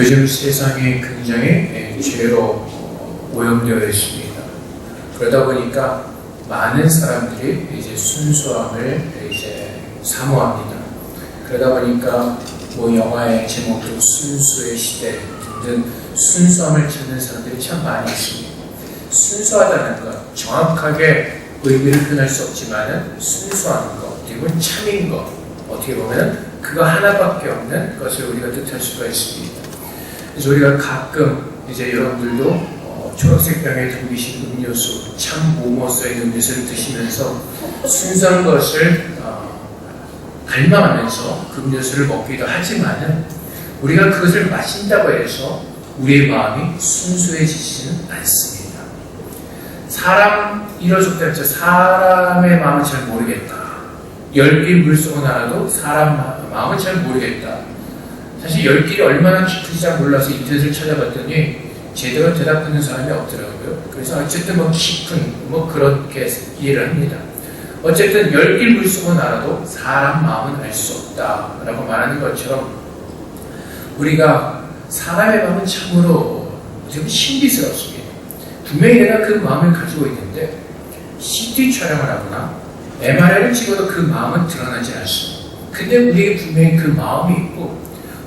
요즘 세상이 굉장히 죄로 오염되어 있습니다. 그러다 보니까 많은 사람들이 이제 순수함을 이제 사모합니다. 그러다 보니까 뭐 영화의 제목도 순수의 시대 등등 순수함을 찾는 사람들이 참 많이 있습니다. 순수하다는 것, 정확하게 의미를 표현할 수 없지만은 순수한 것, 그리고 참인 것, 어떻게 보면 그거 하나밖에 없는 것을 우리가 뜻할 수가 있습니다. 그래서 우리가 가끔 이제 여러분들도 초록색 병에 담기신 음료수, 참 모모 써있는 음료수를 드시면서 순수한 것을 갈망하면서 그 음료수를 먹기도 하지만은 우리가 그것을 마신다고 해서 우리의 마음이 순수해지지는 않습니다. 이러셨다 했죠. 사람의 마음은 잘 모르겠다. 10길 물속은 알아도 사람 마음은 잘 모르겠다. 사실 10길이 얼마나 깊은지 잘 몰라서 인터넷을 찾아봤더니 제대로 대답하는 사람이 없더라고요. 그래서 어쨌든 깊은 그렇게 이해를 합니다. 어쨌든 10길 물속은 알아도 사람 마음은 알 수 없다라고 말하는 것처럼 우리가 사람의 마음은 참으로 좀 신비스럽습니다. 분명히 내가 그 마음을 가지고 있는데 CT 촬영을 하거나 MRI를 찍어도 그 마음은 드러나지 않습니다. 근데 우리에게 분명히 그 마음이 있고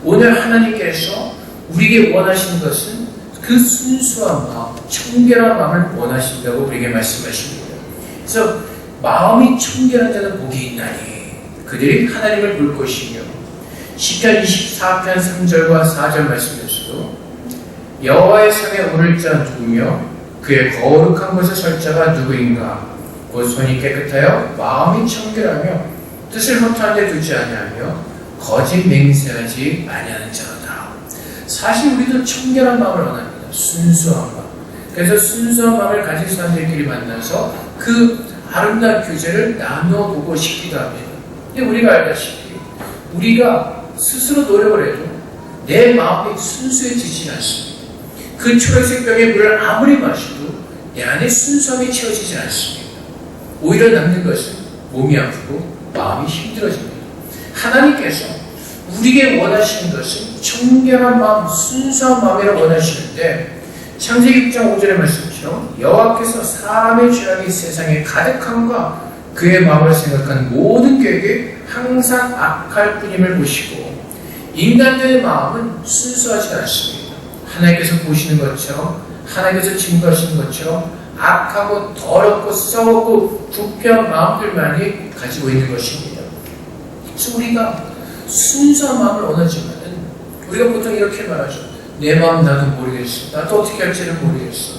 오늘 하나님께서 우리에게 원하시는 것은 그 순수한 마음, 청결한 마음을 원하신다고 우리에게 말씀하십니다. 그래서 마음이 청결한 자는 복이 있나니 그들이 하나님을 볼 것이며 시편 24편 3절과 4절 말씀에서도 여호와의 산에 오를 자 누구며 그의 거룩한 곳에 설 자가 누구인가 곧 손이 깨끗하여 마음이 청결하며 뜻을 허탄 데 두지 아니하며 거짓 맹세하지 아니하는 자로다. 사실 우리도 청결한 마음을 원합니다. 순수한 마음. 그래서 순수한 마음을 가진 사람들끼리 만나서 그 아름다운 교제를 나눠보고 싶기도 합니다. 근데 우리가 알다시피 우리가 스스로 노력을 해도 내 마음이 순수해지지 않습니다. 그 초록색 병의 물을 아무리 마셔도 내 안에 순수함이 채워지지 않습니다. 오히려 남는 것은 몸이 아프고 마음이 힘들어집니다. 하나님께서 우리에게 원하시는 것은 청결한 마음, 순수한 마음이라고 원하시는데 창세기 6장 5절의 말씀처럼 여호와께서 사람의 죄악이 세상에 가득함과 그의 마음을 생각하는 모든 계획이 항상 악할 뿐임을 보시고 인간들의 마음은 순수하지 않습니다. 하나님께서 보시는 것처럼 하나님께서 증거하시는 것처럼 악하고 더럽고 썩고 부패한 마음들만이 가지고 있는 것입니다. 그래서 우리가 순수한 마음을 원하지만 우리가 보통 이렇게 말하죠. 내 마음 나도 모르겠어. 나도 어떻게 할지를 모르겠어.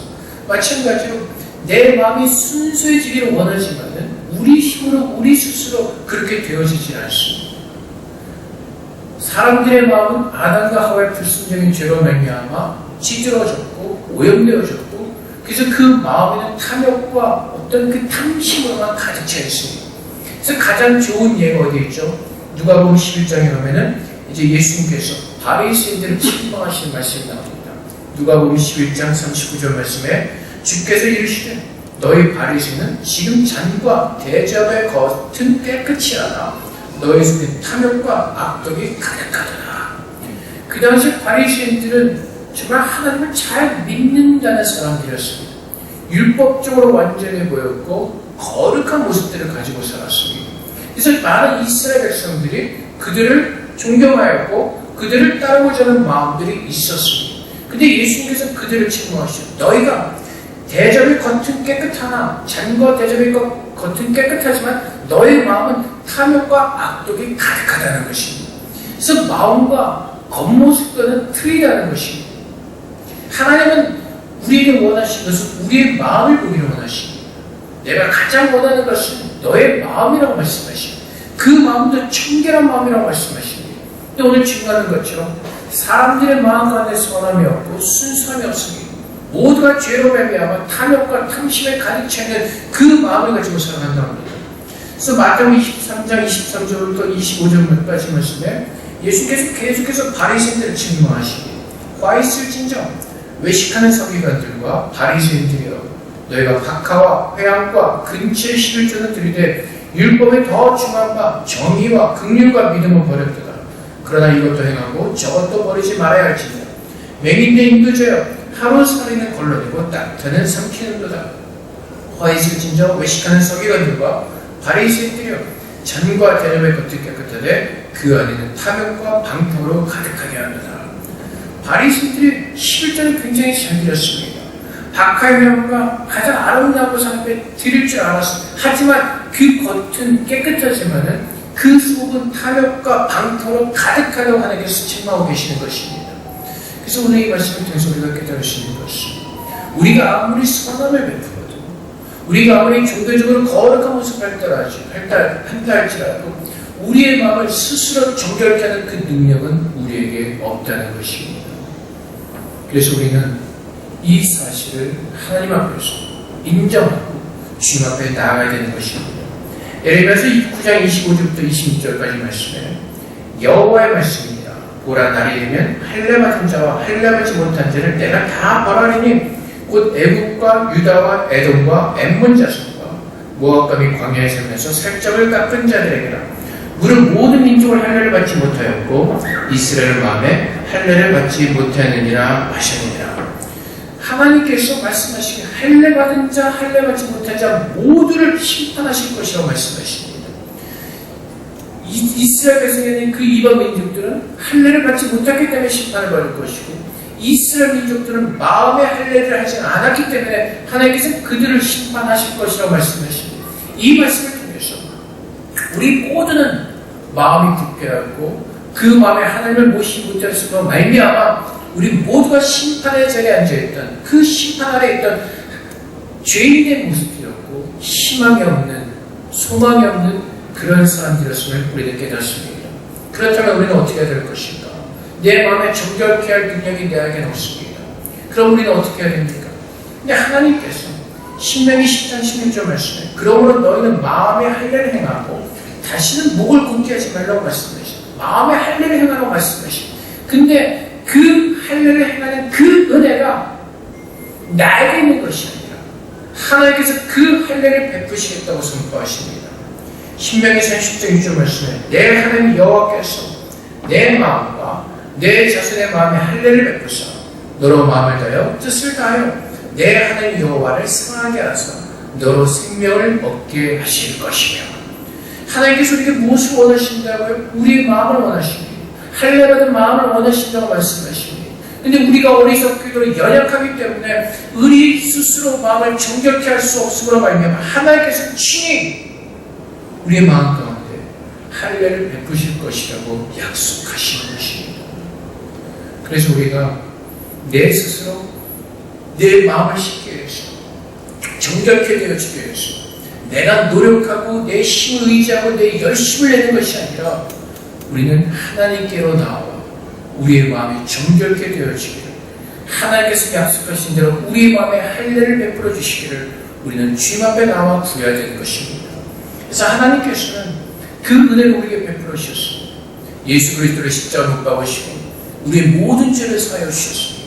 마찬가지로 내 마음이 순수해지기를 원하지만 우리 힘으로 우리 스스로 그렇게 되어지지 않습니다. 사람들의 마음은 아담과 하와의 불순종인 죄로 말미암아 찌들어졌고 오염되어졌고 그래서 그 마음에는 탐욕과 어떤 그 탐심으로만 가득 차 있습니다. 그래서 가장 좋은 예가 어디 있죠? 누가복음 11장에 보면은 이제 예수님께서 바리새인들을 책망하시는 말씀이 나옵니다. 누가복음 11장 39절 말씀에 주께서 이르시되 너희 바리새인은 지금 잔과 대접의 겉은 깨끗이 하나 너희 속에 탐욕과 악독이 가득하더라. 그 당시 바리새인들은 정말 하나님을 잘 믿는다는 사람들이었습니다. 율법적으로 완전해 보였고 거룩한 모습들을 가지고 살았습니다. 그래서 많은 이스라엘 백성들이 그들을 존경하였고 그들을 따르고자 하는 마음들이 있었습니다. 근데 예수님께서 그들을 책망하시죠. 너희가 대접의 겉은 깨끗하나 잔과 대접의 겉은 깨끗하지만 너희 마음은 탐욕과 악독이 가득하다는 것입니다. 그래서 마음과 겉모습과는 틀리다는 것입니다. 하나님은 우리에게 원하시는 것은 우리의 마음을 보기를 원하십니다. 내가 가장 원하는 것은 너의 마음이라고 말씀하십니다. 그 마음도 청결한 마음이라고 말씀하십니다. 근데 오늘 증거하는 것처럼 사람들의 마음 가운데 선함이 없고 순수함이 없습니다. 모두가 죄로 말미암아 탐욕과 탐심에 가득 차 있는 그 마음을 가지고 살아간다고 합니다. 그래서 마태복음 23장 23절부터 25절까지 말씀에 예수께서 계속해서 바리새인들을 책망하시고 화 있을진정 외식하는 서기관들과 바리새인들이여 너희가 박하와 회양과 근처의 11조는 들이되 율법에 더 중한 바 정의와 긍휼과 믿음을 버렸도다. 그러나 이것도 행하고 저것도 버리지 말아야 할지니 맹인대 인도자여 하루살이는 걸러내고 낙타는 삼키는도다. 화에 슬진저 외식하는 서기관들과 바리새인들이여 잔과 대접의 겉이 깨끗하되 그 안에는 탐욕과 방탕으로 가득하게 하노라. 바리새인들이 11절을 굉장히 잘 드렸습니다. 박하의 명과 가장 아름다운 것 앞에 드릴 줄 알았습니다. 하지만 그 겉은 깨끗하지만은 그 속은 탐욕과 방탕으로 가득하다고 하나님께서 책망하고 계시는 것입니다. 그래서 오늘 이 말씀을 통해서 우리가 깨달을 수 있는 것은 우리가 아무리 선함을 베풀어도 우리가 아무리 종교적으로 거룩한 모습을 한다 할지라도 우리의 마음을 스스로 정결케 하는 그 능력은 우리에게 없다는 것입니다. 그래서 우리는 이 사실을 하나님 앞에서 인정하고 주님 앞에 나아가야 되는 것입니다. 예레미야서 9장 25절부터 26절까지 말씀에 여호와의 말씀입니다. 보라 날이 되면 할례 받은 자와 할례 받지 못한 자를 내가 다 벌하리니 곧 애국과 유다와 에돔과 엠몬 자손과 모압과 및 광야에 살면서 살짝을 깎은 자들에게라. 무릇 모든 민족을 할례를 받지 못하였고 이스라엘 마음에 할례를 받지 못하였느니라 하셨느니라. 하나님께서 말씀하시기에 할례 받은 자, 할례 받지 못한 자 모두를 심판하실 것이라고 말씀하십니다. 이스라엘 백성에는 그 이방 민족들은 할례를 받지 못했기 때문에 심판을 받을 것이고 이스라엘 민족들은 마음의 할례를 하지 않았기 때문에 하나님께서 그들을 심판하실 것이라고 말씀하십니다. 이 말씀을 통해서 우리 모두는 마음이 부패하고 그 마음에 하나님을 모시지 못했으므로 말미암아 우리 모두가 심판의 자리에 앉아있던 그 심판 아래 있던 죄인의 모습이었고 희망이 없는 소망이 없는 그런 사람들이었음을 우리는 깨닫습니다. 그렇다면 우리는 어떻게 해야 될 것인가? 내 마음에 정결케 할 능력이 내에게는 없습니다. 그럼 우리는 어떻게 해야 됩니까? 근데 하나님께서 신명기 10장 16절 말씀에 그러므로 너희는 마음의 할례를 행하고 다시는 목을 굳게 하지 말라고 말씀하십니다. 마음의 할례를 행하라고 말씀하십니다. 근데 그 할례를 행하는 그 은혜가 나에게 있는 것이 아니라 하나님께서 그 할례를 베푸시겠다고 선포하십니다. 신명기 30장 6절 말씀에 내 하나님 여호와께서 내 마음과 내 자손의 마음에 할례를 베푸사 너로 마음을 다하여 뜻을 다하여 내 하나님 여호와를 사랑하게 하사 너로 생명을 얻게 하실 것이며 하나님께서 우리에게 무엇을 원하신다고요? 우리의 마음을 원하십니다. 할례받은 마음을 원하신다고 말씀하십니다. 근데 우리가 어리석기도 연약하기 때문에 우리 스스로 마음을 정결케 할 수 없음으로 말미암아 하나님께서 친히 우리의 마음 가운데 할례를 베푸실 것이라고 약속하시는 것입니다. 그래서 우리가 내 스스로 내 마음을 씻게 해서 정결케 되어지게 해서 내가 노력하고 내 힘을 의지하고 내 열심을 내는 것이 아니라 우리는 하나님께로 나와 우리의 마음이 정결케 되어지기를 하나님께서 약속하신 대로 우리의 마음에 할례를 베풀어 주시기를 우리는 주님 앞에 나와 구해야 되는 것입니다. 그래서 하나님께서는 그 은혜를 우리에게 베풀어 주셨습니다. 예수 그리스도를 십자가 못 박으시고 우리의 모든 죄를 사하여 주셨습니다.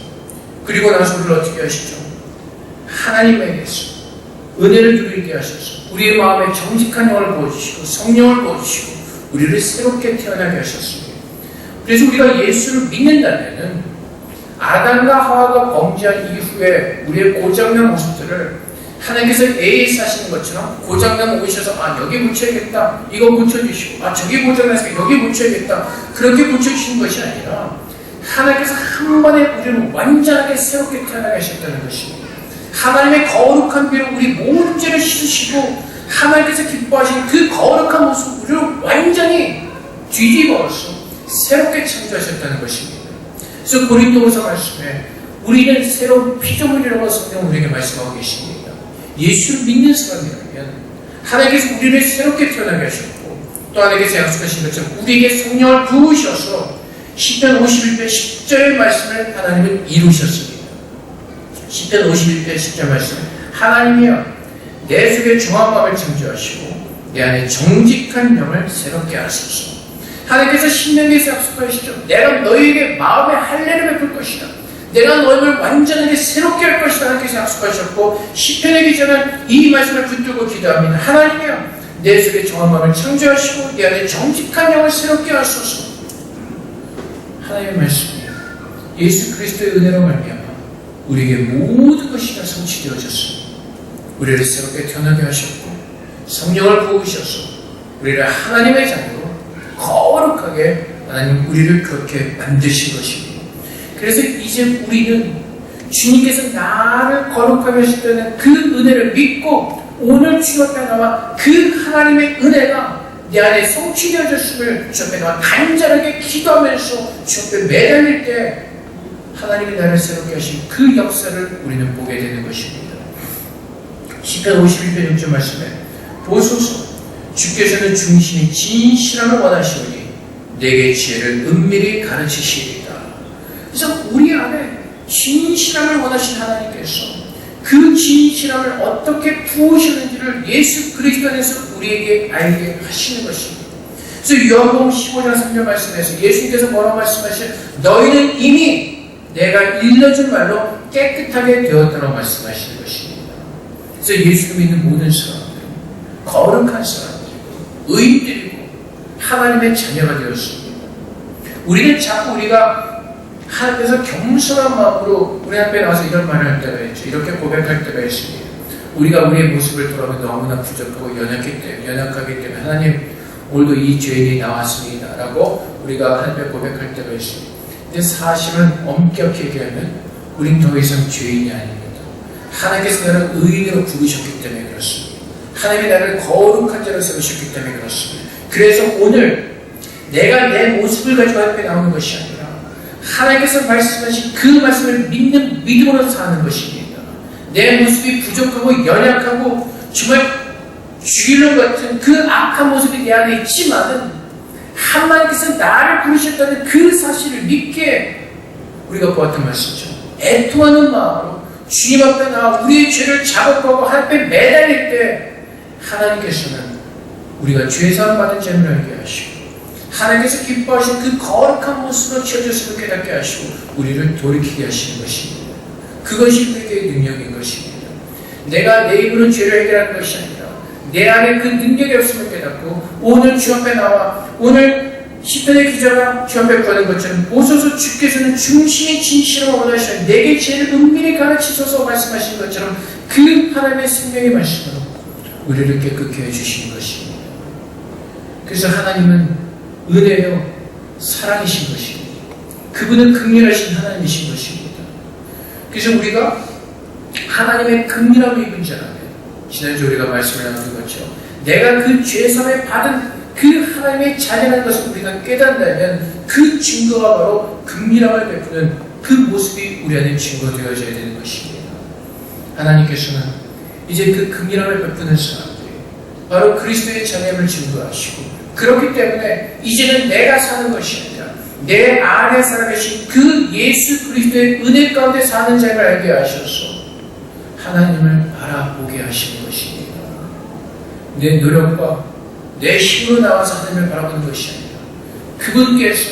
그리고 나서 우리를 어떻게 하시죠? 하나님에게서 은혜를 누리게 하셔서 우리의 마음에 정직한 영을 부어주시고 성령을 부어주시고 우리를 새롭게 태어나게 하셨습니다. 그래서 우리가 예수를 믿는다면 아담과 하와가 범죄한 이후에 우리의 고장난 모습들을 하나님께서 AS 하시는 것처럼 고장난 오셔서 여기 붙여야겠다 이거 붙여주시고 저기 고장나서 여기 붙여야겠다 그렇게 붙여주시는 것이 아니라 하나님께서 한 번에 우리를 완전하게 새롭게 태어나게 하셨다는 것입니다. 하나님의 거룩한 비로 우리 모든 죄를 씻으시고 하나님께서 기뻐하시는 그 거룩한 모습 우리를 완전히 뒤집어서 새롭게 창조하셨다는 것입니다. 그래서 고린도후서 말씀에 우리는 새로운 피조물이라고 성경 우리에게 말씀하고 계십니다. 예수를 믿는 사람이라면 하나님께서 우리를 새롭게 태어나게 하셨고 또 하나님께서 약속하신 것처럼 우리에게 성령을 부으셔서 시편 51편 10절의 말씀을 하나님은 이루셨습니다. 시편 51편 10절 말씀 하나님이여 내 속에 정한 마음을 창조하시고 내 안에 정직한 영을 새롭게 하소서. 하나님께서 신명기에서 약속하시죠. 내가 너희에게 마음의 할례를 베풀 것이다. 내가 너희를 완전하게 새롭게 할 것이다. 하나님께서 약속하셨고 시편의 기자는 이 말씀을 붙들고 기도합니다. 하나님이여 내 속에 정한 마음을 창조하시고 내 안에 정직한 영을 새롭게 하소서. 하나님의 말씀이에요. 예수 그리스도의 은혜로 말미암아 우리에게 모든 것이 다 성취되어졌습니다. 우리를 새롭게 태어나게 하셨고 성령을 부으셔서 우리를 하나님의 자녀로 거룩하게 하나님 우리를 그렇게 만드신 것입니다. 그래서 이제 우리는 주님께서 나를 거룩하게 하셨다는 그 은혜를 믿고 오늘 주 앞에 나와 그 하나님의 은혜가 내 안에 성취되어졌음을 주 앞에 나와 간절하게 기도하면서 주 앞에 매달릴 때 하나님이 나를 새롭게 하신 그 역사를 우리는 보게 되는 것입니다. 시편 51편 6절 말씀에 보소서 주께서는 중심이 진실함을 원하시오니 내게 지혜를 은밀히 가르치시리이다. 그래서 우리 안에 진실함을 원하신 하나님께서 그 진실함을 어떻게 부으셨는지를 예수 그리스도 안에서 우리에게 알게 하시는 것입니다. 그래서 요한복음 15장 3절 말씀에서 예수님께서 뭐라고 말씀하시죠? 너희는 이미 내가 일러준 말로 깨끗하게 되었다고 말씀하시는 것입니다. 그래서 예수를 믿는 모든 사람들은 거룩한 사람들이고 의인들이고 하나님의 자녀가 되었습니다. 우리는 자꾸 우리가 하나님께서 겸손한 마음으로 우리 앞에 나와서 이런 말을 할 때가 있죠. 이렇게 고백할 때가 있습니다. 우리가 우리의 모습을 돌아보면 너무나 부족하고 연약하기 때문에 하나님 오늘도 이 죄인이 나왔습니다 라고 우리가 하나님께 고백할 때가 있습니다. 근데 사실은 엄격히 얘기하면 우린 더 이상 죄인이 아닙니다. 하나님께서 나를 의인으로 부르셨기 때문에 그렇습니다. 하나님이 나를 거룩한 자로 세우셨기 때문에 그렇습니다. 그래서 오늘 내가 내 모습을 가지고 앞에 나오는 것이 아니라 하나님께서 말씀하신 그 말씀을 믿는 믿음으로 사는 것입니다. 내 모습이 부족하고 연약하고 정말 죽일놈 같은 그 악한 모습이 내 안에 있지만은 하나님께서 나를 부르셨다는 그 사실을 믿게 우리가 보았던 말씀이죠. 애통하는 마음으로 주님 앞에 나와 우리의 죄를 자복하고 하나님 앞에 매달릴 때 하나님께서는 우리가 죄사함 받은 자를 알게 하시고 하나님께서 기뻐하신 그 거룩한 모습으로 채워졌음을 깨닫게 하시고 우리를 돌이키게 하시는 것입니다. 그것이 우리에게 능력인 것입니다. 내가 내 입으로 죄를 해결하는 것이 아니라 내 안에 그 능력이 없음을 깨닫고 오늘 주 앞에 나와 오늘 시편의 기자가 주 앞에 구하는 것처럼 보소서 주께서는 중심이 진실함을 원하시는 내게 죄를 은밀히 가르치소서 말씀하신 것처럼 그 하나님의 생명의 말씀으로 우리를 깨끗게 해주시는 것입니다. 그래서 하나님은 은혜요 사랑이신 것입니다. 그분은 긍휼하신 하나님이신 것입니다. 그래서 우리가 하나님의 긍휼함을 입은 자라면 지난주 우리가 말씀을 나눈 것처럼 내가 그 죄사함을 받은 그 하나님의 자녀라는 것을 우리가 깨닫는다면 그 증거가 바로 긍휼함을 베푸는 그 모습이 우리 안에 증거되어져야 되는 것입니다. 하나님께서는 이제 그 긍휼함을 베푸는 사람들이 바로 그리스도의 자녀임을 증거하시고 그렇기 때문에 이제는 내가 사는 것이 아니라 내 안에 살아계신 그 예수 그리스도의 은혜 가운데 사는 자를 알게 하셔서 하나님을 바라보게 하시는 것입니다. 내 노력과 내 힘으로 나와서 하나님을 바라보는 것이 아니라 그분께서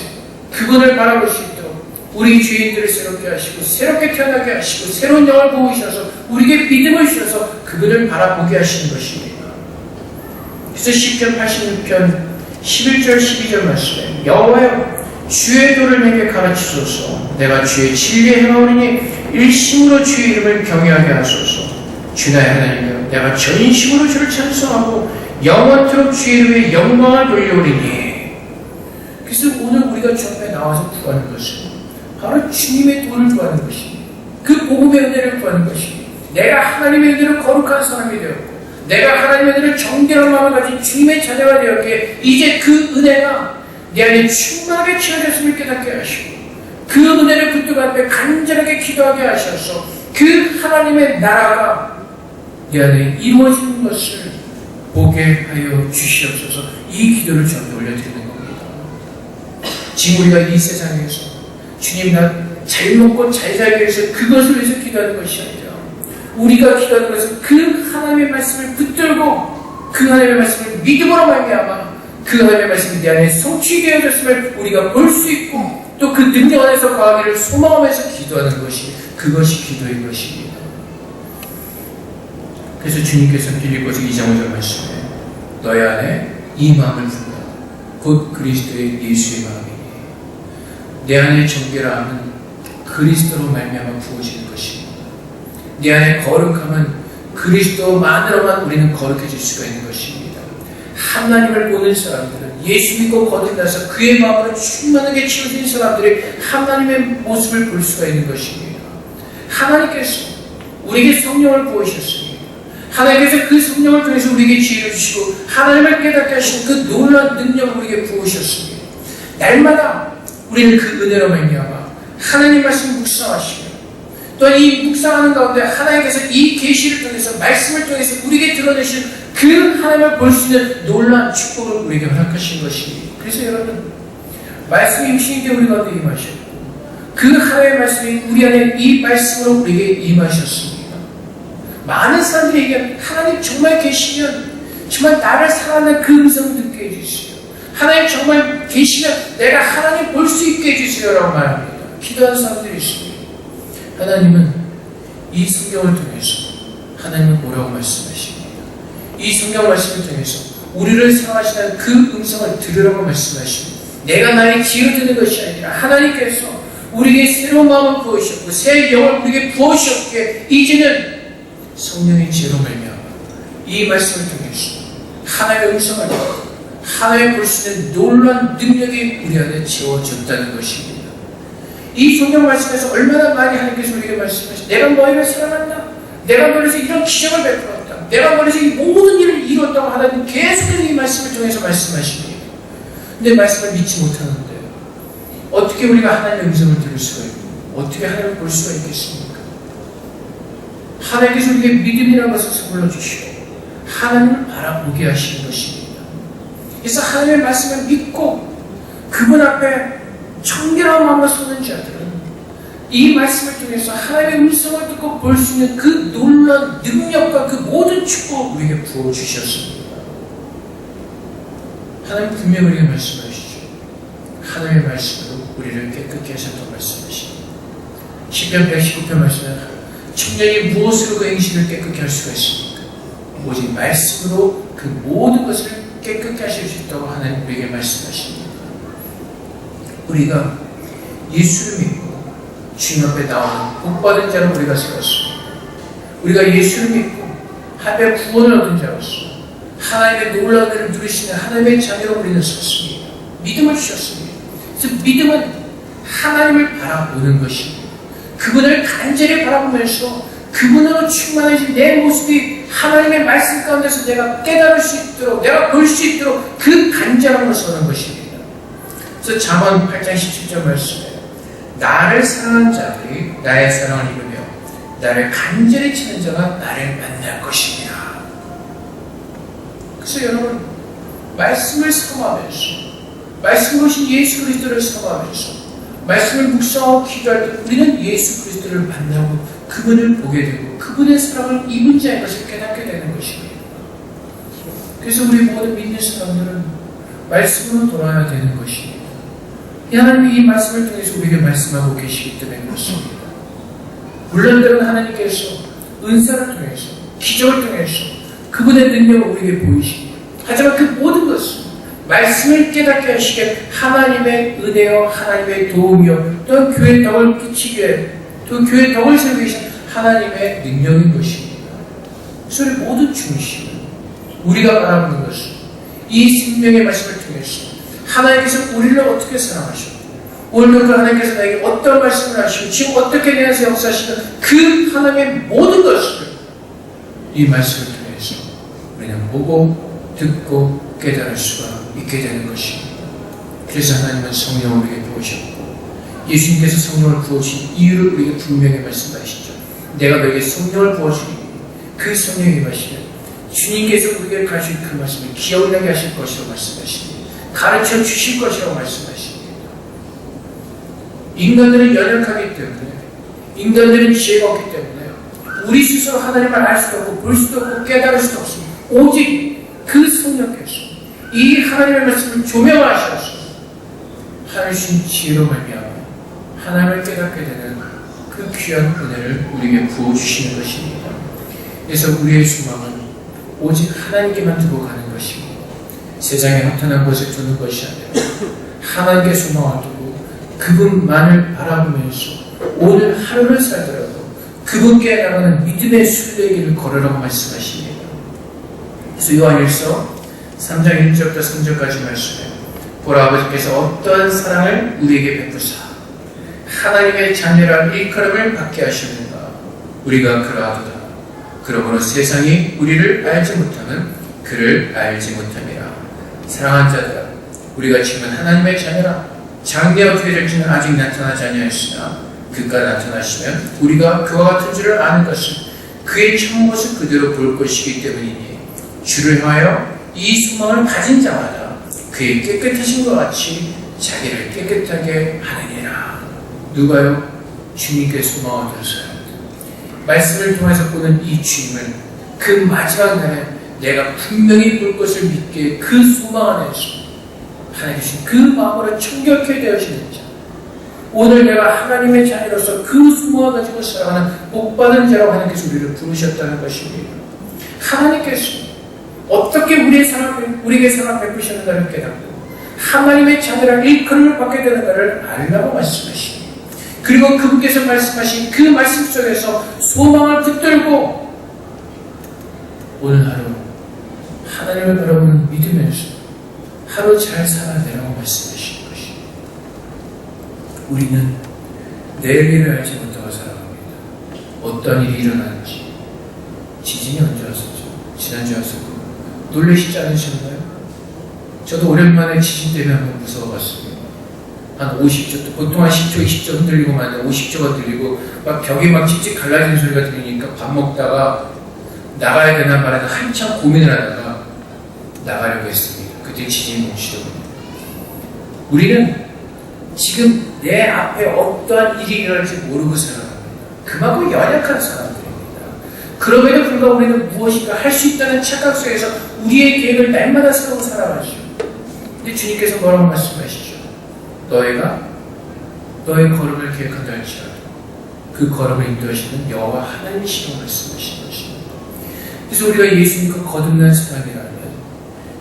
그분을 바라볼 수 있도록 우리 죄인들을 새롭게 하시고 새롭게 태어나게 하시고 새로운 영을 부으셔서 우리에게 믿음을 주셔서 그분을 바라보게 하시는 것입니다. 그래서 시편 86편 11절 12절 말씀에 여호와여 주의 도를 내게 가르치소서 내가 주의 진리에 행하오니 일심으로 주의 이름을 경외하게 하소서 주나의 하나님이여 내가 전심으로 주를 찬송하고 영원토록 주의 이름에 영광을 돌려오리니. 그래서 오늘 우리가 주 앞에 나와서 구하는 것은 바로 주님의 도를 구하는 것입니다. 그 복음의 은혜를 구하는 것입니다. 내가 하나님의 은혜로 거룩한 사람이 되었고 내가 하나님의 은혜를 정결한 마음을 가진 주님의 자녀가 되었기에 이제 그 은혜가 내 안에 충만하게 채워졌음을 깨닫게 하시고 그 은혜를 붙들고 앞에 간절하게 기도하게 하셔서 그 하나님의 나라가 내 안에 이루어지는 것을 보게 하여 주시옵소서. 이 기도를 저한테 올려드리는 겁니다. 지금 우리가 이 세상에서 주님 나 잘 먹고 잘 살기 위해서 그것을 위해서 기도하는 것이 아니라 우리가 기도하는 것은 그 하나님의 말씀을 붙들고 그 하나님의 말씀을 믿음으로 말미암아 그 하나님의 말씀이 내 안에 성취되어졌음을 우리가 볼 수 있고 또 그 능력 안에서 거하기를 소망하면서 기도하는 것이 그것이 기도인 것입니다. 그래서 주님께서 빌립보서 2장 5절 말씀에 너희 안에 이 마음을 품으라 곧 그리스도의 예수의 마음이니 내 안에 정결함은 그리스도로 말미암아 부어지는 것입니다. 내 안에 거룩함은 그리스도만으로만 우리는 거룩해질 수가 있는 것입니다. 하나님을 보는 사람들은 예수 믿고 거듭나서 그의 마음으로 충만하게 채워진 사람들이 하나님의 모습을 볼 수가 있는 것입니다. 하나님께서 우리에게 성령을 부으셨습니다. 하나님께서 그 성령을 통해서 우리에게 지혜를 주시고 하나님을 깨닫게 하시는 그 놀라운 능력을 우리에게 부으셨습니다. 날마다 우리는 그 은혜로 말미암아 하나님 말씀을 묵상하시며 또한 이 묵상하는 가운데 하나님께서 이 계시를 통해서 말씀을 통해서 우리에게 드러내신 그 하나님을 볼 수 있는 놀라운 축복을 우리에게 허락하신 것입니다. 그래서 여러분 말씀이 임신이 우리 가운데 임하셨고 그 하나님의 말씀이 우리 안에 이 말씀으로 우리에게 임하셨습니다. 많은 사람들이 얘기하면 하나님 정말 계시면 정말 나를 사랑하는 그 음성을 듣게 해주세요. 하나님 정말 계시면 내가 하나님 볼 수 있게 해주세요 라고 말합니다. 기도하는 사람들이 있습니다. 하나님은 이 성경을 통해서 하나님은 뭐라고 말씀하십니다. 이 성경 말씀을 통해서 우리를 사랑하시는 그 음성을 들으라고 말씀하십니다. 내가 나에게 지어드는 것이 아니라 하나님께서 우리에게 새로운 마음을 부으셨고 새 영을 우리에게 부으셨기에 이제는 성령의 지혜로 말미암아 이 말씀을 통해서 하나님의 음성을 듣고 하나님을 볼 수 있는 놀라운 능력이 우리 안에 채워졌다는 것입니다. 이 성경 말씀에서 얼마나 많이 하나님께서 우리에게 말씀하시죠. 내가 너희를 사랑한다. 내가 너희에서 이런 기적을 베풀었다. 내가 너희에서 이 모든 일을 이루었다고 하나님 계속해서 이 말씀을 통해서 말씀하십니다. 근데 말씀을 믿지 못하는데 어떻게 우리가 하나님의 음성을 들을 수가 있고 어떻게 하나님을 볼 수가 있겠습니까? 하나님께서 우리에게 믿음이라는 것을 선물로 주시고 하나님을 바라보게 하시는 것입니다. 그래서 하나님의 말씀을 믿고 그분 앞에 청결한 마음으로 서는 자들은 이 말씀을 통해서 하나님의 음성을 듣고 볼 수 있는 그 놀라운 능력과 그 모든 축복을 우리에게 부어주셨습니다. 하나님 분명히 우리에게 말씀하시죠. 하나님의 말씀으로 우리를 깨끗게 하셨다고 말씀하십니다. 시편 119편 말씀에 청년이 무엇으로 그 행실을 깨끗게 할 수가 있습니까? 오직 말씀으로 그 모든 것을 깨끗게 하실 수 있다고 하나님 우리에게 말씀하십니다. 우리가 예수를 믿고 주님 앞에 나오는 복받은 자로 우리가 세웠습니다. 우리가 예수를 믿고 하나님의 구원을 얻은 자로서 하나님의 놀라운 일을 누리시는 하나님의 자녀로 우리는 섰습니다. 믿음을 주셨습니다. 그래서 믿음은 하나님을 바라보는 것입니다. 그분을 간절히 바라보면서 그분으로 충만해진 내 모습이 하나님의 말씀 가운데서 내가 깨달을 수 있도록 내가 볼 수 있도록 그 간절함으로 서는 것입니다. 그래서 잠언 8장 17절 말씀에 나를 사랑하는 자들이 나의 사랑을 입으며 나를 간절히 찾는 자가 나를 만날 것입니다. 그래서 여러분 말씀을 사모하면서 말씀을 오신 예수 그리스도를 사모하면서 말씀을 묵상하고 기도할 때 우리는 예수 그리스도를 만나고 그분을 보게 되고 그분의 사랑을 입은 자인 것을 깨닫게 되는 것입니다. 그래서 우리 모든 믿는 사람들은 말씀으로 돌아야 되는 것입니다. 하나님이 이 말씀을 통해서 우리에게 말씀하고 계시기 때문에 그렇습니다. 물론대로 하나님께서 은사를 통해서 기적을 통해서 그분의 능력을 우리에게 보이십니다. 하지만 그 모든 것은 말씀을 깨닫게 하시게 하나님의 은혜요 하나님의 도움이요 또한 교회의 덕을 끼치기 위해 또 교회의 덕을 세우기 위해서 하나님의 능력인 것입니다. 그래서 우리 모든 중심 우리가 바라보는 것은 이 생명의 말씀을 통해서 하나님께서 우리를 어떻게 사랑하셨고 오늘도 그 하나님께서 나에게 어떤 말씀을 하시고 지금 어떻게 내 안에서 역사하시는 그 하나님의 모든 것을 이 말씀을 통해서 우리는 보고 듣고 깨달을 수가 있게 되는 것입니다. 그래서 하나님은 성령을 우리에게 부으셨고 예수님께서 성령을 부으신 이유를 우리에게 분명히 말씀하시죠. 내가 너에게 성령을 부어주니 그 성령이 마시면 주님께서 우리에게 가르친 그 말씀을 기억나게 하실 것이라고 말씀하십니다. 가르쳐 주실 것이라고 말씀하십니다. 인간들은 연약하기 때문에 인간들은 지혜가 없기 때문에 우리 스스로 하나님을 알 수도 없고 볼 수도 없고 깨달을 수도 없습니다. 오직 그 성령께서 이 하나님의 말씀을 조명하셔서 하나님 지혜로 말미암아 하나님을 깨닫게 되는 그 귀한 은혜를 우리에게 부어주시는 것입니다. 그래서 우리의 소망은 오직 하나님께만 두고 가는 것입니다. 세상에 허탄한 것을 두는 것이 아니라 하나님께 소망을 두고 그분만을 바라보면서 오늘 하루를 살더라도 그분께 나가는 믿음의 순례길을 걸으라고 말씀하십니다. 그래서 요한일서 3장 1절부터 3절까지 말씀에 보라 아버지께서 어떠한 사랑을 우리에게 베푸사 하나님의 자녀라 일컬음을 받게 하셨는가. 우리가 그러하도다. 그러므로 세상이 우리를 알지 못하면 그를 알지 못함이라. 사랑하는 자들아, 우리가 지금은 하나님의 자녀라. 장래 어떻게 될지는 아직 나타나지 아니하였으나 그가 나타나시면 우리가 그와 같은 줄을 아는 것은 그의 참모습 그대로 볼 것이기 때문이니 주를 향하여 이 소망을 가진 자마다 그의 깨끗하신 것 같이 자기를 깨끗하게 하느니라. 누가요? 주님께 소망을 들으셔야 합니다. 말씀을 통해서 보는 이 주님을 그 마지막 날에 내가 분명히 볼 것을 믿게 그 소망 안에서 하나님 주신 그 마음으로 청결케 되어지는 자, 오늘 내가 하나님의 자녀로서 그 소망을 가지고 살아가는 복받은 자라고 하나님께서 우리를 부르셨다는 것입니다. 하나님께서 어떻게 우리에게 사랑 베푸셨는가를 깨닫고 하나님의 자녀라 일컬음을 받게 되는가를 알라고 말씀하십니다. 그리고 그분께서 말씀하신 그 말씀 속에서 소망을 붙들고 오늘 하루 하나님을 바라보는 믿으면서 하루 잘 살아내라고 말씀하시는 것입니다. 우리는 내일 일을 알지 못하고 살아갑니다. 어떤 일이 일어나는지. 지진이 언제 왔었죠? 지난주에 왔었고 놀라시지 않으셨나요? 저도 오랜만에 지진 때문에 한번 무서워봤습니다. 한 50초, 보통 한 10초, 20초 흔들리고 마는데 50초가 들리고 막 벽이 막 칙칙 갈라지는 소리가 들리니까 밥 먹다가 나가야 되나 말아야 되나 한참 고민을 하다가 나가려고 했습니다. 그때 지진이 멈추더군요. 우리는 지금 내 앞에 어떠한 일이 일어날지 모르고 살아갑니다. 그만큼 연약한 사람들입니다. 그럼에도 불구하고 우리는 무엇인가 할 수 있다는 착각 속에서 우리의 계획을 날마다 세우고 살아가죠. 근데 주님께서 뭐라고 말씀하시죠? 너희가 너의 걸음을 계획한다 할지라도 그 걸음을 인도하시는 여호와 하나님이시라고 말씀하시는 것입니다. 그래서 우리가 예수님과 거듭난 사람이라면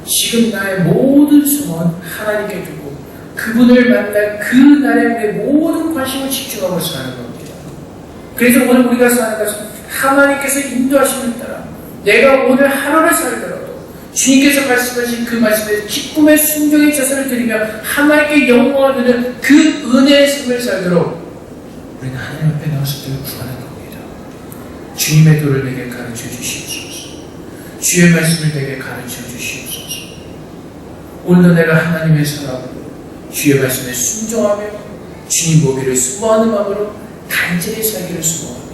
지금 나의 모든 소망은 하나님께 두고 그분을 만날 그 날에 내 모든 관심을 집중하고 사는 겁니다. 그래서 오늘 우리가 사는 것은 하나님께서 인도하시는 따라 내가 오늘 하루를 살더라도 주님께서 말씀하신 그 말씀에 기쁨의 순종의 자세를 드리며 하나님께 영광을 드리는 그 은혜의 삶을 살도록 우리는 하나님 앞에 나와서 늘 구하는 겁니다. 주님의 도를 내게 가르쳐 주시옵소서. 주의 말씀을 내게 가르쳐 주시옵소서. 오늘도 내가 하나님의 사랑으로 주의 말씀에 순종하며 주님 보기를 수고하는 마음으로 간절히 살기를 수고합니다.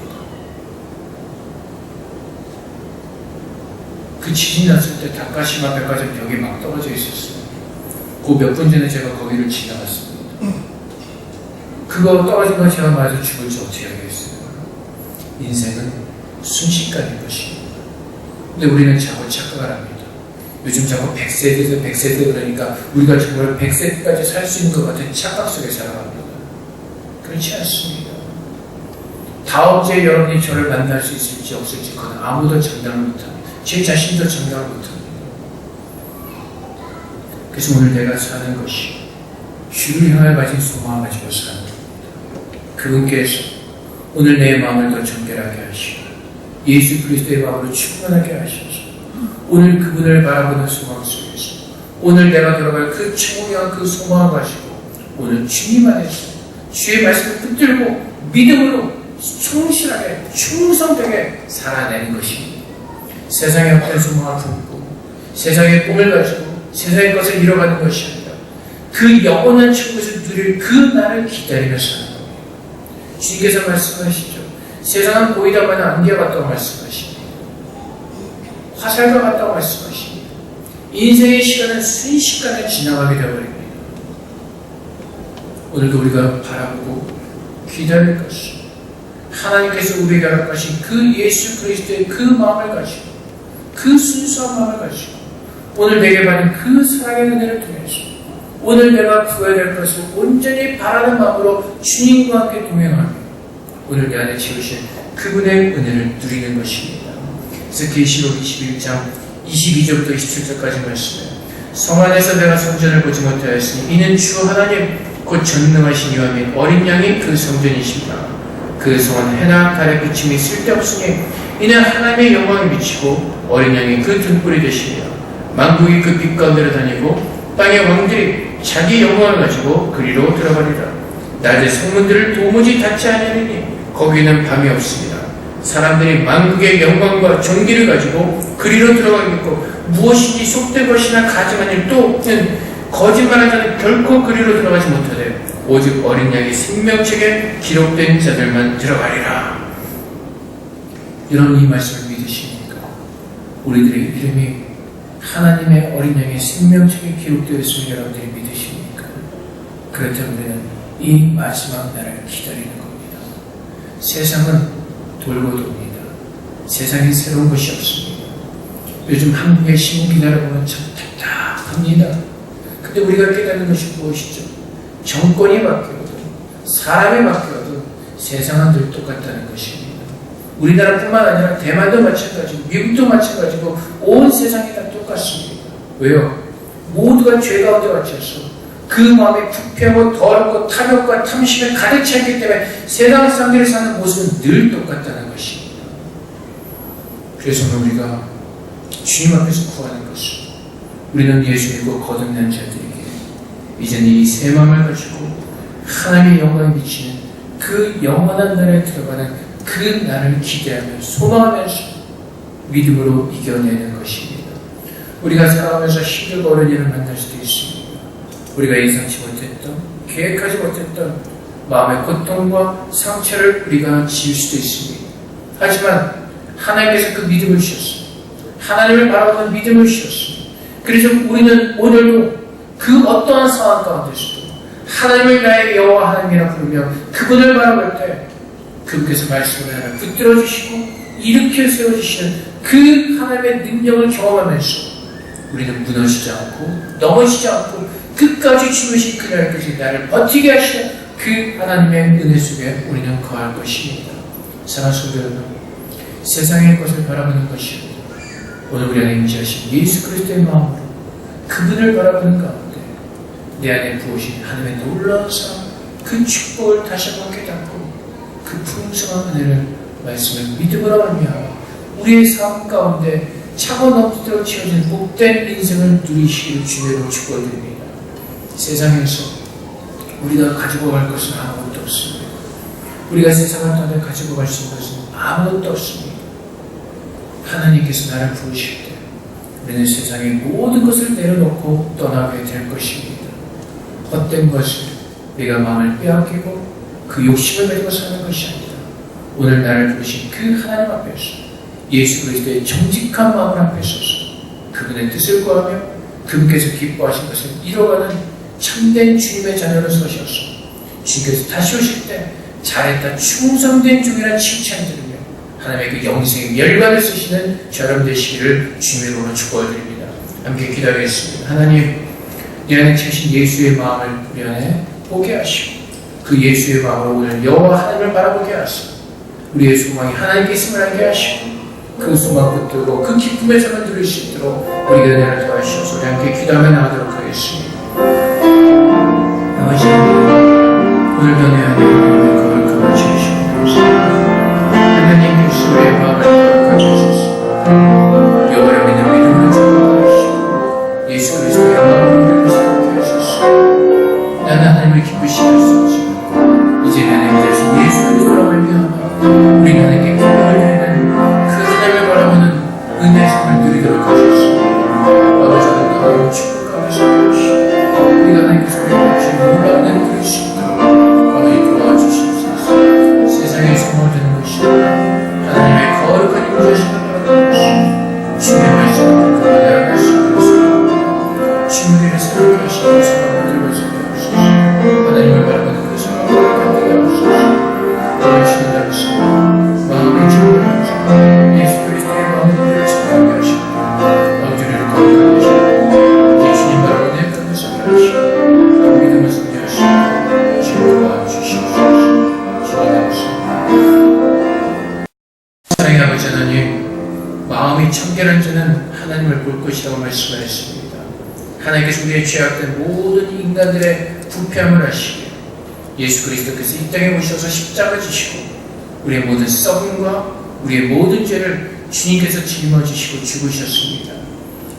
그 지진 났을 때 다카시마 백화점 벽이 막 떨어져 있었어요. 그 몇 분 전에 제가 거기를 지나갔습니다. 그거 떨어진 거 제가 맞아 죽을지 어떻게 하겠어요. 인생은 순식간인 것입니다. 근데 우리는 자꾸 착각을 합니다. 요즘 자꾸 100세대에서 100세대 그러니까 우리가 정말 100세까지 살 수 있는 것 같은 착각 속에 살아갑니다. 그렇지 않습니다. 다음 주에 여러분이 저를 만날 수 있을지 없을지 그건 아무도 장담을 못합니다. 제 자신도 장담을 못합니다. 그래서 오늘 내가 사는 것이 주를 향해 가진 소망을 가지고 사는 겁니다. 그분께서 오늘 내 마음을 더 정결하게 하시고 예수 그리스도의 마음으로 충만하게 하셔서 오늘 그분을 바라보는 소망 속에서 오늘 내가 들어갈 그 청명한 그 소망을 가지고 오늘 주님 안에서 주의 말씀을 붙들고 믿음으로 충실하게 충성되게 살아내는 것입니다. 세상의 어떤 소망을 품고 세상의 꿈을 가지고 세상의 것을 잃어가는 것이 아니라 그 영원한 천국에서 누릴 그 날을 기다리며 사는 겁니다. 주님께서 말씀하시죠. 세상은 보이다만 안개와 같다고 말씀하십니다. 화살과 같다고 말씀하십니다. 인생의 시간은 순식간에 지나가게 되어버립니다. 오늘도 우리가 바라보고 기다릴 것이 하나님께서 우리에게 허락하신 그 예수 그리스도의 그 마음을 가지고 그 순수한 마음을 가지고 오늘 내게 받은 그 사랑의 은혜를 통해서 오늘 내가 구해야 될 것을 온전히 바라는 마음으로 주님과 함께 동행하며 오늘 내 안에 채우신 그분의 은혜를 누리는 것입니다. 그래서 계시록 21장 22절부터 27절까지 말씀에 성 안에서 내가 성전을 보지 못하였으니 이는 주 하나님 곧 전능하신 이와 및 어린 양이 그 성전이십니다. 그 성은 해나 달의 비침이 쓸데없으니 이는 하나님의 영광이 비치고 어린 양이 그 등불이 되시며 만국이 그 빛 가운데로 다니고 땅의 왕들이 자기 영광을 가지고 그리로 들어가리라. 낮의 성문들을 도무지 닫지 아니하리니 거기는 밤이 없습니다. 사람들이 만국의 영광과 존귀를 가지고 그리로 들어가겠고 무엇인지 속될 것이나 가증한 일 또는 거짓말한 자는 결코 그리로 들어가지 못하되 오직 어린 양의 생명책에 기록된 자들만 들어가리라. 이런 이 말씀을 믿으십니까? 우리들의 이름이 하나님의 어린 양의 생명책에 기록되어 있음을 여러분들이 믿으십니까? 그렇다면 우리는 이 마지막 날을 기다리는 겁니다. 세상은 돌고 돕니다. 세상에 새로운 것이 없습니다. 요즘 한국의 신문 기사를 보면 참 답답합니다. 근데 우리가 깨닫는 것이 무엇이죠? 정권이 바뀌어도 사람이 바뀌어도 세상은 늘 똑같다는 것입니다. 우리나라뿐만 아니라 대만도 마찬가지고 미국도 마찬가지고 온 세상이 다 똑같습니다. 왜요? 모두가 죄 가운데 갇혀서 그 마음에 부패하고 더럽고 탐욕과 탐심에 가득 차있기 때문에 세상 사람들이 사는 모습은 늘 똑같다는 것입니다. 그래서 우리가 주님 앞에서 구하는 것은 우리는 예수 믿고 거듭난 자들에게 이제는 이 새 마음을 가지고 하나님의 영광에 비치는 그 영원한 날에 들어가는 그 날을 기대하며 소망하면서 믿음으로 이겨내는 것입니다. 우리가 살아가면서 힘들고 어려운 일을 만날 수도 있습니다. 우리가 예상치 못했던, 계획하지 못했던 마음의 고통과 상처를 우리가 지을 수도 있습니다. 하지만 하나님께서 그 믿음을 주셨습니다. 하나님을 바라보는 믿음을 주셨습니다. 그래서 우리는 오늘도 그 어떠한 상황 가운데서도 하나님을 나의 여호와 하나님이라 부르며 그분을 바라볼 때 그분께서 말씀을 하나 붙들어 주시고 일으켜 세워주시는 그 하나님의 능력을 경험하면서 우리는 무너지지 않고 넘어지지 않고 끝까지 주무신 그날까지 나를 버티게 하시는 그 하나님의 은혜 속에 우리는 거할 것입니다. 사랑하는 성도 여러분, 세상의 것을 바라보는 것이 아니라 오늘 우리 안에 임재하신 예수 그리스도의 마음으로 그분을 바라보는 가운데 내 안에 부으신 하나님의 놀라운 사랑, 그 축복을 다시 한번 깨닫고 그 풍성한 은혜를 말씀을 믿음으로 말미암아 우리의 삶 가운데 차고 넘치도록 채워진 복된 인생을 누리시기를 주님으로 축복드립니다. 세상에서 우리가 가지고 갈 것은 아무것도 없습니다. 우리가 세상을 떠나 가지고 갈 수 있는 것은 아무것도 없습니다. 하나님께서 나를 부르실 때 우리는 세상의 모든 것을 내려놓고 떠나게 될 것입니다. 헛된 것을 내가 마음을 빼앗기고 그 욕심을 가지고 사는 것이 아니라 오늘 나를 부르신 그 하나님 앞에서 예수 그리스도의 정직한 마음 앞에 서서 그분의 뜻을 구하며 그분께서 기뻐하신 것을 이뤄가는 참된 주님의 자녀로 서셔서 주님께서 다시 오실 때 잘했다 충성된 종이라 칭찬 들으며 하나님의 그 영생의 멸관을 쓰시는 저럼 되시기를 주님의 이름으로 축복드립니다. 함께 기도하겠습니다. 하나님, 내 안에 계신 예수의 마음을 우리 안에 보게 하시고 그 예수의 마음으로 오늘 여호와 하나님을 바라보게 하시고 우리의 소망이 하나님께 있음을 알게 하시고 그 소망 붙들고 그 기쁨의 잠을 누릴 수 있도록 우리가 은혜를 더하시옵소서. 우리 함께 기도하며 나가도록 하겠습니다. 아버지 하나님, 오늘도 내 안에 하나님의 거룩함을 채우시옵소서. 하나님 예수의 마음을 거룩하게 하소서. 여호와를 믿는 믿음을 주옵소서. 예수 그리스도의 마음을 새롭게 하소서. 나는 하나님을 기쁘시게 할 수 없지만 이제 하나님 자신 예수 그리스도로 말미암아 우리 하나님께 기쁨을 드리는 그 하나님을 바라보는 은혜의 삶을 누리도록 하소서. 아버지 하나님 하나님 축복 가운데서 하시고 우리가 하나님께서 우리에게 놀라운 은혜를 드릴 수 있도록 아버지 도와주시옵소서. 세상의 소망을 듣는 것이 하나님의 거룩한 임재하심을 바라보는 것이 주님의 말씀을 듣고 나아갈 수 있는 것입니다. 주님의 새롭게 하시는 소망을 들고 있습니다. 하나님을 바라보는 그 소망을 갖게 하옵소서. 오늘 주님 앞에서 마음의 준비를 예수 그리스도의 마음을 축복하게 하시고 아버지를 거룩하게 하시고 예수님 바라보는 내 가운데서 하시고 믿음을 성취하시고 주님 도와주시옵소서. 사랑의 아버지 하나님, 마음이 청결한 자는 하나님을 볼 것이라고 말씀하셨습니다. 하나님께서 우리의 죄악된 모든 인간들의 부패함을 하시고 예수 그리스도께서 이 땅에 오셔서 십자가 지시고 우리의 모든 썩음과 우리의 모든 죄를 주님께서 짊어지시고 죽으셨습니다.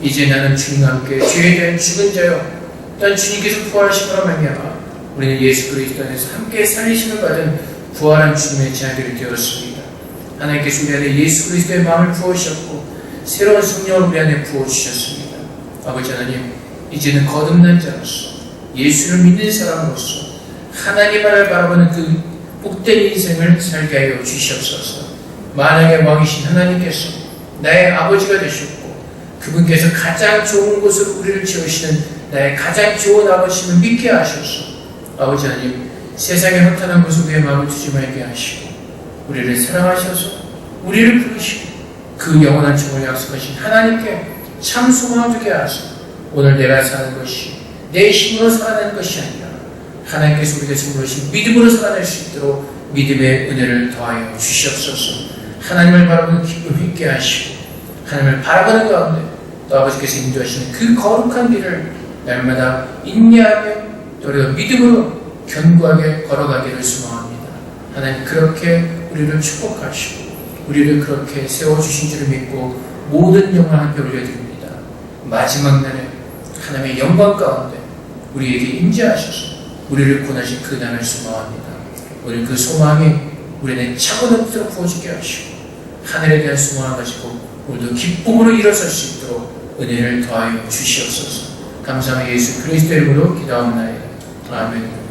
이제 나는 주님과 함께 죄에 대한 죽은 자요, 또한 주님께서 부활하심으로 말미암아 우리는 예수 그리스도 안에서 함께 살리심을 받은 부활한 주님의 자녀들이 되었습니다. 하나님께서 우리 안에 예수 그리스도의 마음을 부어주셨고 새로운 성령을 우리 안에 부어주셨습니다. 아버지 하나님, 이제는 거듭난 자로서 예수를 믿는 사람으로서 하나님만을 바라보는 그 복된 인생을 살게 하여 주시옵소서. 만왕의 왕이신 하나님께서 나의 아버지가 되셨고 그분께서 가장 좋은 곳으로 우리를 지으시는 나의 가장 좋은 아버지심을 믿게 하셔서 아버지 하나님, 세상의 허탄한 곳에 우리의 마음을 두지 말게 하시고 우리를 사랑하셔서 우리를 부르시고 그 영원한 정을 약속하신 하나님께 참 소망을 두게 하소서. 오늘 내가 사는 것이 내 힘으로 살아내는 것이 아니라 하나님께서 우리에게 부르신 믿음으로 살아낼 수 있도록 믿음의 은혜를 더하여 주시옵소서. 하나님을 바라보는 기쁨 있게 하시고 하나님을 바라보는 가운데 또 아버지께서 인도하시는 그 거룩한 길을 날마다 인내하며 또 우리가 믿음으로 견고하게 걸어가기를 소망합니다. 하나님, 그렇게 우리를 축복하시고 우리를 그렇게 세워주신 줄을 믿고 모든 영광 함께 올려드립니다. 마지막 날에 하나님의 영광 가운데 우리에게 임재하셔서 우리를 구원하신 그 날을 소망합니다. 우리 그 소망이 우리 안에 차고넘도록 부어지게 하시고 하늘에 대한 소망을 가지고 오늘도 기쁨으로 일어설 수 있도록 은혜를 더하여 주시옵소서. 감사하며 예수 그리스도의 이름으로 기도하옵나이다. 아멘.